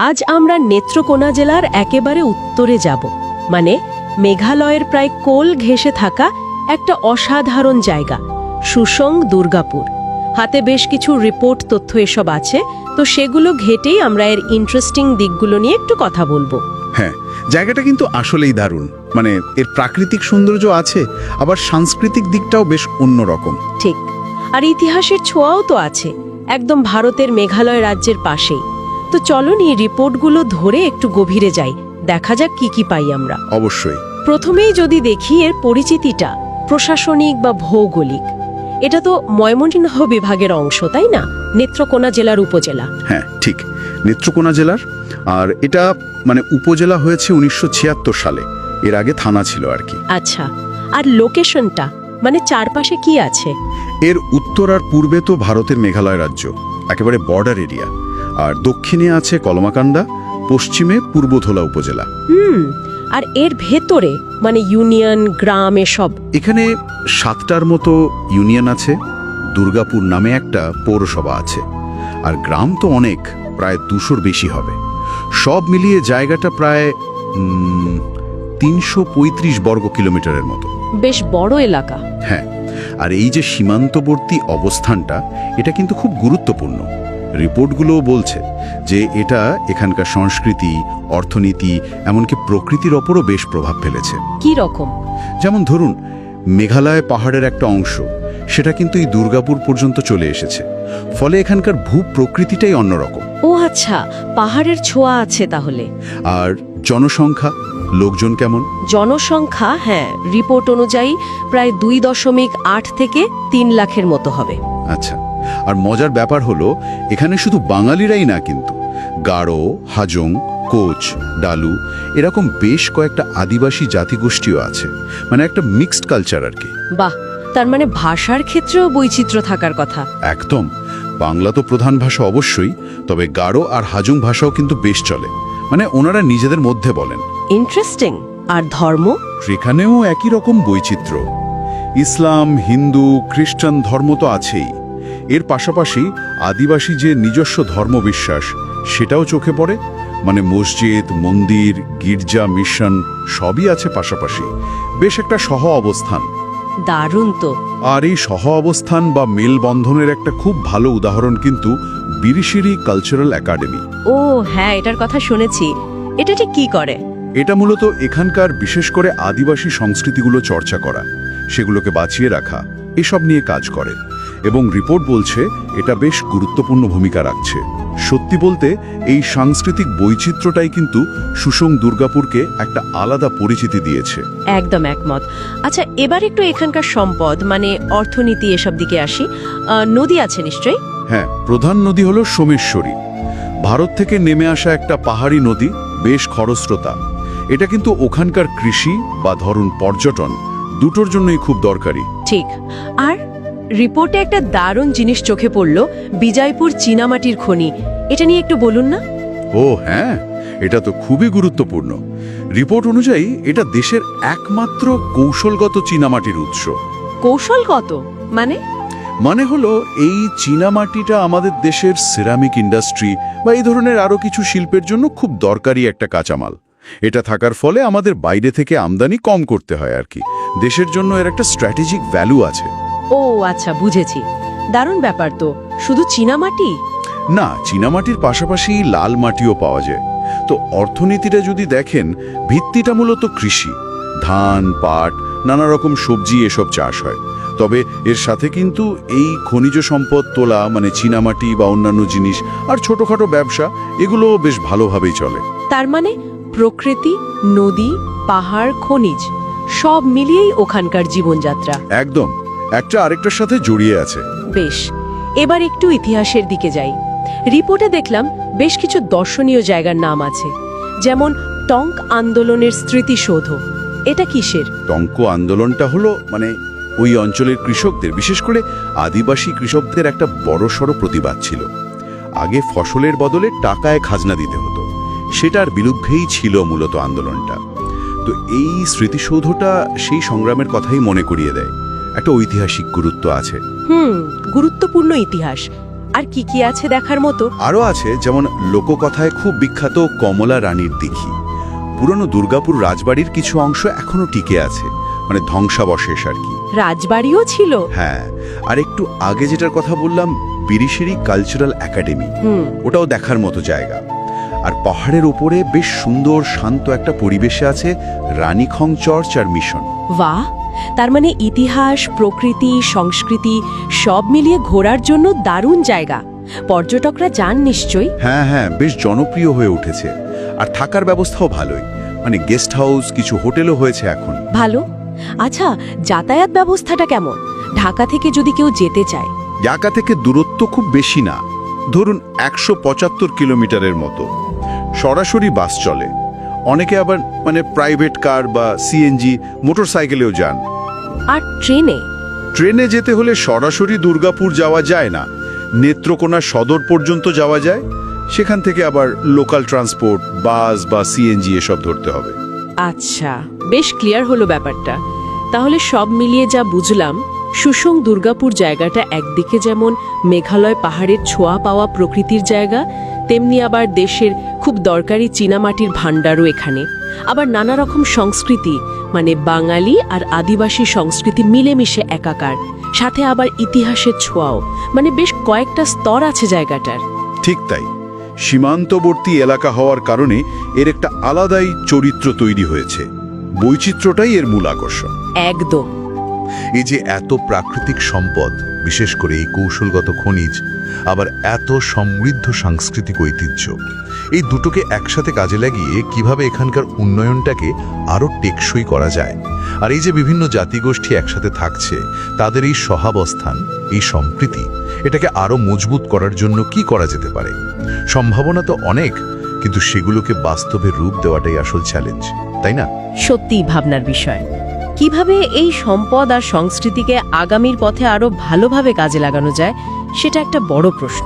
আজ আমরা নেত্রকোনা জেলার একেবারে উত্তরে যাব, মানে মেঘালয়ের প্রায় কোল ঘেঁষে থাকা একটা অসাধারণ জায়গা, সুসং দুর্গাপুর। হাতে বেশ কিছু রিপোর্ট তথ্য এসব আছে, তো সেগুলো ঘেটেই আমরা এর ইন্টারেস্টিং দিকগুলো নিয়ে একটু কথা বলবো। হ্যাঁ, জায়গাটা কিন্তু আসলেই দারুণ। মানে এর প্রাকৃতিক সৌন্দর্য আছে, আবার সাংস্কৃতিক দিকটাও বেশ অন্যরকম। ঠিক, আর ইতিহাসের ছোঁয়াও তো আছে, একদম ভারতের মেঘালয় রাজ্যের পাশেই। তো চলো নিয়ে রিপোর্টগুলো ধরে একটু গভীরে যাই, দেখা যাক কি কি পাই আমরা। অবশ্যই। প্রথমেই যদি দেখি এর পরিচিতিটা প্রশাসনিক বা ভৌগোলিক, এটা তো ময়মনসিংহ বিভাগের অংশ, তাই না? নেত্রকোনা জেলার উপজেলা। হ্যাঁ ঠিক, নেত্রকোনা জেলার। আর এটা মানে উপজেলা হয়েছে 1976 সালে। এর আগে থানা ছিল আর কি। আচ্ছা, আর লোকেশনটা মানে চারপাশে কি আছে? এর উত্তর আর পূর্বে তো ভারতের মেঘালয় রাজ্য, একেবারে বর্ডার এরিয়া। আর দক্ষিণে আছে কলমাকান্দা, পশ্চিমে পূর্বধোলা উপজেলা। আর এর ভেতরে মানে ইউনিয়ন, গ্রাম এসব? এখানে 7টার মতো ইউনিয়ন আছে, দুর্গাপুর নামে একটা পৌরসভা আছে, আর গ্রাম তো অনেক, প্রায় 200-র বেশি হবে। সব মিলিয়ে জায়গাটা প্রায় 335 বর্গ কিলোমিটারের মতো। বেশ বড় এলাকা। হ্যাঁ, আর এই যে সীমান্তবর্তী অবস্থানটা, এটা কিন্তু খুব গুরুত্বপূর্ণ। রিপোর্টগুলোও বলছে যে এটা এখানকার সংস্কৃতি, অর্থনীতি, এমনকি প্রকৃতির ওপরও বেশ প্রভাব ফেলেছে। কি রকম? যেমন ধরুন, মেঘালয় পাহাড়ের একটা অংশ, সেটা কিন্তু এই দুর্গাপুর পর্যন্ত চলে এসেছে। ফলে এখানকার ভূপ্রকৃতিটাই অন্যরকম। ও আচ্ছা, পাহাড়ের ছোঁয়া আছে তাহলে। আর জনসংখ্যা, লোকজন কেমন? জনসংখ্যা, হ্যাঁ, রিপোর্ট অনুযায়ী প্রায় 2.8 থেকে 3 লাখের মতো হবে। আচ্ছা, আর মজার ব্যাপার হলো এখানে শুধু বাঙালিরাই না, কিন্তু গারো, হাজং, কোচ, ডালু এরকম বেশ কয়েকটা আদিবাসী জাতিগোষ্ঠীও আছে। মানে একটা মিক্সড কালচার আর কি। বাহ, তার মানে ভাষার ক্ষেত্রেও বৈচিত্র্য থাকার কথা। একদম। বাংলা তো প্রধান ভাষা অবশ্যই, তবে গারো আর হাজং ভাষাও কিন্তু বেশ চলে। মানে ওনারা নিজেদের মধ্যে বলেন। ইন্টারেস্টিং। আর ধর্ম? সেখানেও একই রকম বৈচিত্র্য। ইসলাম, হিন্দু, খ্রিস্টান ধর্ম তো আছেই। এর পাশাপাশি আদিবাসী যে নিজস্ব ধর্মবিশ্বাস, সেটাও চোখে পড়ে। মানে মসজিদ, মন্দির, গির্জা, মিশন সবই আছে পাশাপাশি। বেশ একটা সহ অবস্থান। দারুণ তো। আর এই সহ অবস্থান বা মেলবন্ধনের একটা খুব ভালো উদাহরণ কিন্তু বিরিশিরি কালচারাল একাডেমি। ও হ্যাঁ, এটার কথা শুনেছি। এটা ঠিক কি করে? এটা মূলত এখানকার বিশেষ করে আদিবাসী সংস্কৃতিগুলো চর্চা করা, সেগুলোকে বাঁচিয়ে রাখা, এসব নিয়ে কাজ করে। এবং রিপোর্ট বলছে এটা বেশ গুরুত্বপূর্ণ ভূমিকা রাখছে। সত্যি বলতে এই সাংস্কৃতিক বৈচিত্র্যটাই কিন্তু সুসং দুর্গাপুরকে একটা আলাদা পরিচিতি দিয়েছে। একদম একমত। আচ্ছা, এবার একটু এখানকার সম্পদ মানে অর্থনীতি এসব দিকে আসি। নদী আছে নিশ্চয়ই? হ্যাঁ, প্রধান নদী হলো সোমেশ্বরী। ভারত থেকে নেমে আসা একটা পাহাড়ি নদী, বেশ খরস্রোতা। এটা কিন্তু ওখানকার কৃষি বা ধরুন পর্যটন দুটোর জন্যই খুব দরকারি। ঠিক। আর রিপোর্টে একটা দারুণ জিনিস চোখে পড়ল, বিজয়পুর চীনামাটির খনি। এটা নিয়ে একটু বলুন না। ও হ্যাঁ, এটা তো খুবই গুরুত্বপূর্ণ। রিপোর্ট অনুযায়ী এটা দেশের একমাত্র কৌশলগত চীনামাটির উৎস। কৌশলগত মানে? মানে হলো এই চীনামাটিটা আমাদের দেশের সিরামিক ইন্ডাস্ট্রি বা এই ধরনের আরো কিছু শিল্পের জন্য খুব দরকারি একটা কাঁচামাল। এটা থাকার ফলে আমাদের বাইরে থেকে আমদানি কম করতে হয় আর কি। দেশের জন্য এর একটা স্ট্র্যাটেজিক ভ্যালু আছে। ও আচ্ছা, বুঝেছি। দারুণ ব্যাপার তো। শুধু চীনামাটি না, চীনামাটির পাশাপাশি লাল মাটিও পাওয়া যায়। তো অর্থনীতিটা যদি দেখেন, ভিত্তিটা মূলত কৃষি, ধান, পাট, নানা রকম সবজি এসব চাষ হয়। তবে এর সাথে কিন্তু এই খনিজ সম্পদ তোলা মানে চীনামাটি বা অন্যান্য জিনিস আর ছোটখাটো ব্যবসা, এগুলো বেশ ভালোভাবেই চলে। তার মানে প্রকৃতি, নদী, পাহাড়, খনিজ সব মিলিয়েই ওখানকার জীবনযাত্রা একদম একটা আরেকটার সাথে জড়িয়ে আছে। বেশ, এবার একটু ইতিহাসের দিকে যাই। রিপোর্টে দেখলাম বেশ কিছু দর্শনীয় জায়গার নাম আছে, যেমন টঙ্ক আন্দোলনের স্মৃতিসৌধ। এটা কিসের? টঙ্ক আন্দোলনটা হলো মানে ওই অঞ্চলের কৃষকদের, বিশেষ করে আদিবাসী কৃষকদের একটা বড়সড় প্রতিবাদ ছিল। আগে ফসলের বদলে টাকায় খাজনা দিতে হতো, সেটার বিরুদ্ধেই ছিল মূলত আন্দোলনটা। তো এই স্মৃতিসৌধটা সেই সংগ্রামের কথাই মনে করিয়ে দেয়। একটা ঐতিহাসিক গুরুত্ব আছে। গুরুত্বপূর্ণ ইতিহাস। আর কি কি আছে দেখার মতো? আরও আছে, যেমন লোককথায় খুব বিখ্যাত কমলা রানীর দিঘি। পুরনো দুর্গাপুর রাজবাড়ির কিছু অংশ এখনো টিকে আছে, মানে ধ্বংসাবশেষ আর কি। রাজবাড়িও ছিল? হ্যাঁ, আর একটু আগে যেটার কথা বললাম, বিরিশিরি কালচারাল একাডেমি, ওটাও দেখার মতো জায়গা। আর পাহাড়ের উপরে বেশ সুন্দর শান্ত একটা পরিবেশে আছে রানীখং চার্চ আর মিশন। বাহ, তার মানে ইতিহাস, প্রকৃতি, সংস্কৃতি সব মিলিয়ে ঘোরার জন্য দারুণ জায়গা। পর্যটকরা যান নিশ্চয়ই? হ্যাঁ হ্যাঁ, বেশ জনপ্রিয় হয়ে উঠেছে। আর থাকার ব্যবস্থাও ভালোই, মানে গেস্ট হাউস, কিছু হোটেলও হয়েছে এখন। ভালো। আচ্ছা, যাতায়াত ব্যবস্থাটা কেমন? ঢাকা থেকে যদি কেউ যেতে চায়? ঢাকা থেকে দূরত্ব খুব বেশি না, ধরুন 175 কিলোমিটারের মতো। সরাসরি বাস চলে, অনেকে আবার মানে প্রাইভেট কার বা সিএনজি মোটরসাইকেলেও যান। আর ট্রেনে? ট্রেনে যেতে হলে সরাসরি দুর্গাপুর যাওয়া যায় না, নেত্রকোনা সদর পর্যন্ত যাওয়া যায়। সেখান থেকে আবার লোকাল ট্রান্সপোর্ট, বাস বা সিএনজি এসব ধরতে হবে। আচ্ছা, বেশ ক্লিয়ার হলো ব্যাপারটা। তাহলে সব মিলিয়ে যা বুঝলাম, সুসং দুর্গাপুর জায়গাটা একদিকে যেমন মেঘালয় পাহাড়ের ছোঁয়া পাওয়া প্রকৃতির জায়গা, তেমনি আবার দেশের খুব দরকারি চীনামাটির ভাণ্ডারও এখানে। আবার নানা রকম সংস্কৃতি, মানে বাঙালি আর আদিবাসী সংস্কৃতি মিলেমিশে একাকার, সাথে আবার ইতিহাসের ছোঁয়াও, মানে বেশ কয়েকটা স্তর আছে জায়গাটার। ঠিক তাই, সীমান্তবর্তী এলাকা হওয়ার কারণে এর একটা আলাদাই চরিত্র তৈরি হয়েছে। বৈচিত্র্যটাই এর মূল আকর্ষণ। একদম। এই যে এত প্রাকৃতিক সম্পদ, বিশেষ করে এই কৌশলগত খনিজ, আবার এত সমৃদ্ধ সাংস্কৃতিক ঐতিহ্য, এই দুটোকে একসাথে কাজে লাগিয়ে কিভাবে এখানকার উন্নয়নটাকে আরও টেকসই করা যায়, আর এই যে বিভিন্ন জাতিগোষ্ঠী একসাথে থাকছে, তাদের এই সহাবস্থান, এই সম্প্রীতি, এটাকে আরও মজবুত করার জন্য কি করা যেতে পারে? সম্ভাবনা তো অনেক, কিন্তু সেগুলোকে বাস্তবে রূপ দেওয়াটাই আসল চ্যালেঞ্জ, তাই না? সত্যিই ভাবনার বিষয়। কিভাবে এই সম্পদ আর সংস্কৃতিকে আগামীর পথে আরো ভালোভাবে কাজে লাগানো যায়, সেটা একটা বড় প্রশ্ন।